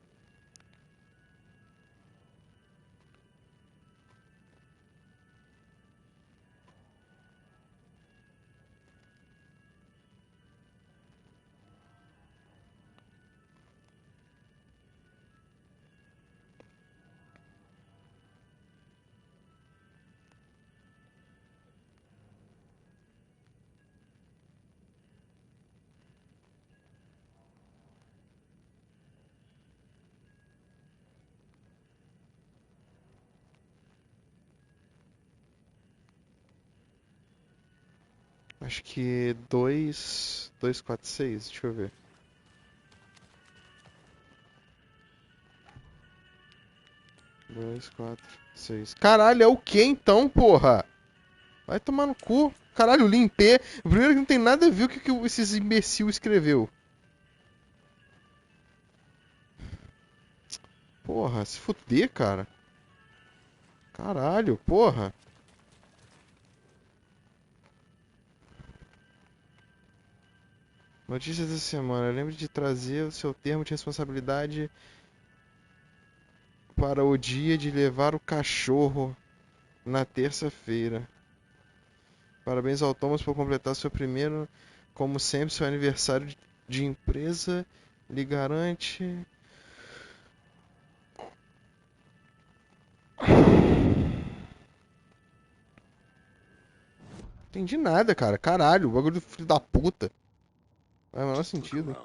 Acho que 246, deixa eu ver. 2, 4, 6. Caralho, é o que então, porra? Vai tomar no cu. Caralho, limpei. Primeiro que não tem nada a ver com o que esses imbecil escreveu. Porra, se fuder, cara. Caralho, porra. Notícias da semana. Lembre de trazer o seu termo de responsabilidade para o dia de levar o cachorro na terça-feira. Parabéns ao Thomas por completar seu primeiro, como sempre, seu aniversário de empresa lhe garante. Entendi nada, cara. Caralho, o bagulho do filho da puta. Não faz o menor sentido.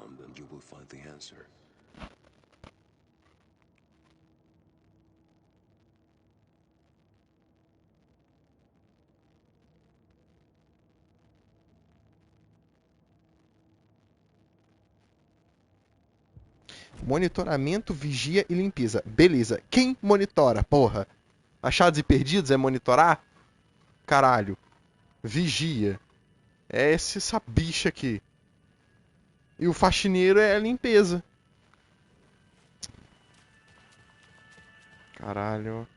Monitoramento, vigia e limpeza. Beleza. Quem monitora, porra? Achados e perdidos é monitorar? Caralho. Vigia. É essa bicha aqui. E o faxineiro é a limpeza. Caralho.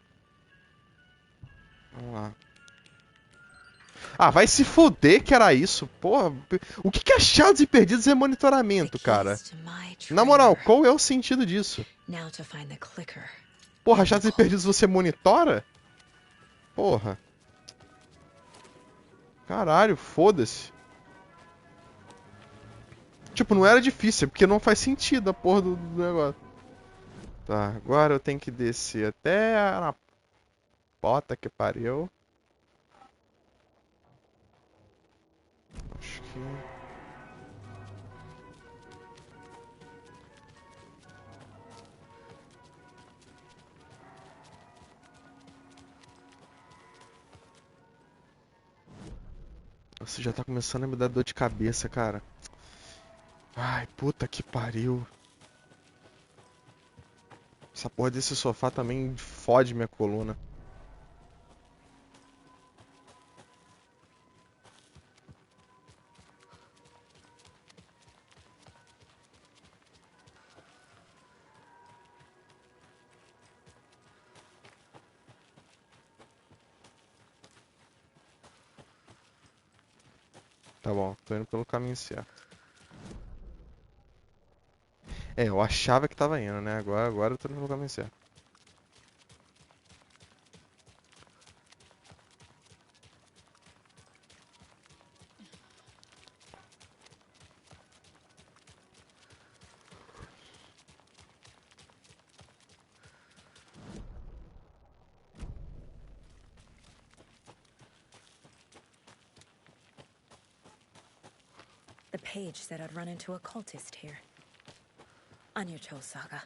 Vamos lá. Ah, vai se foder que era isso. Porra. O que é achados e perdidos é monitoramento, cara? Na moral, qual é o sentido disso? Porra, achados e perdidos você monitora? Porra. Caralho, foda-se. Tipo, não era difícil, porque não faz sentido a porra do negócio. Tá, agora eu tenho que descer até a bota que pariu. Acho que... Nossa, já tá começando a me dar dor de cabeça, cara. Ai, puta que pariu. Essa porra desse sofá também fode minha coluna. Tá bom, tô indo pelo caminho certo. É, eu achava que tava indo, né? Agora eu tô indo pelo caminho certo. The page said I'd run into a cultist here. On your toes, Saga.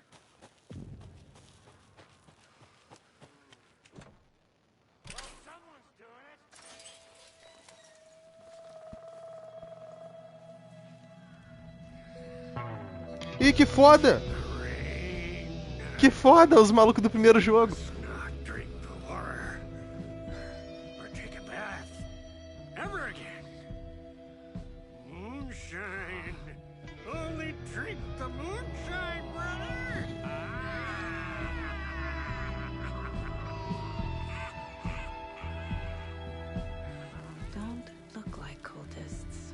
Ih, que foda! Que foda, os malucos do primeiro jogo. Don't look like cultists.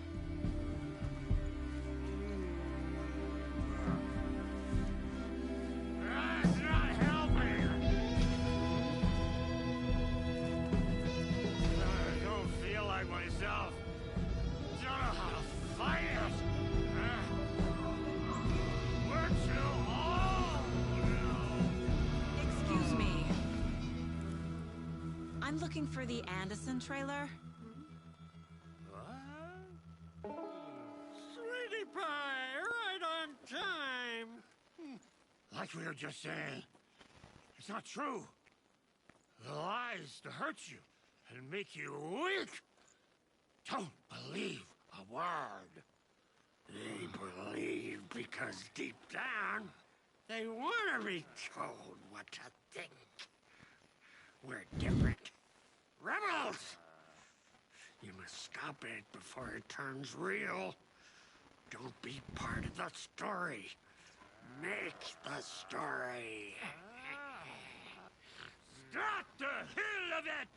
Excuse me. I'm looking for the Anderson trailer. Sweetie pie, right on time. Like we were just saying, it's not true. The lies to hurt you and make you weak. Don't believe a word. They believe because deep down, they want to be told what to think. We're different. Rebels! You must stop it before it turns real. Don't be part of the story. Make the story. Stop the hell of it!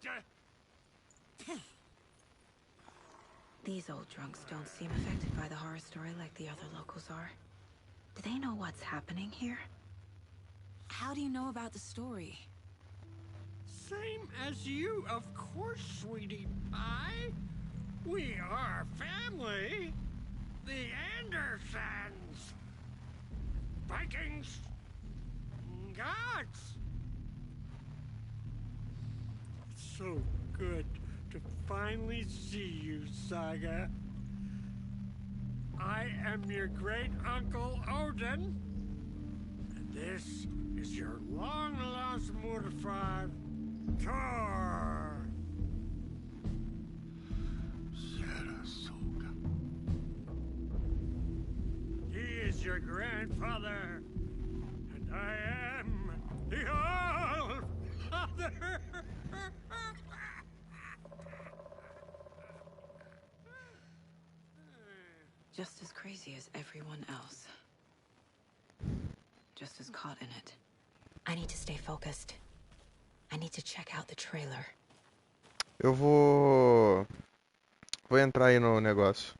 These old drunks don't seem affected by the horror story like the other locals are. Do they know what's happening here? How do you know about the story? Same as you, of course, sweetie pie. We are family. The Andersons. Vikings. Gods. It's so good to finally see you, Saga. I am your great uncle Odin. And this is your long-lost mortified Thor. Sarasota. He is your grandfather, and I am the All-Father. Just as crazy as everyone else. Just as caught in it. I need to stay focused. I need to check out the trailer. Eu vou entrar aí no negócio.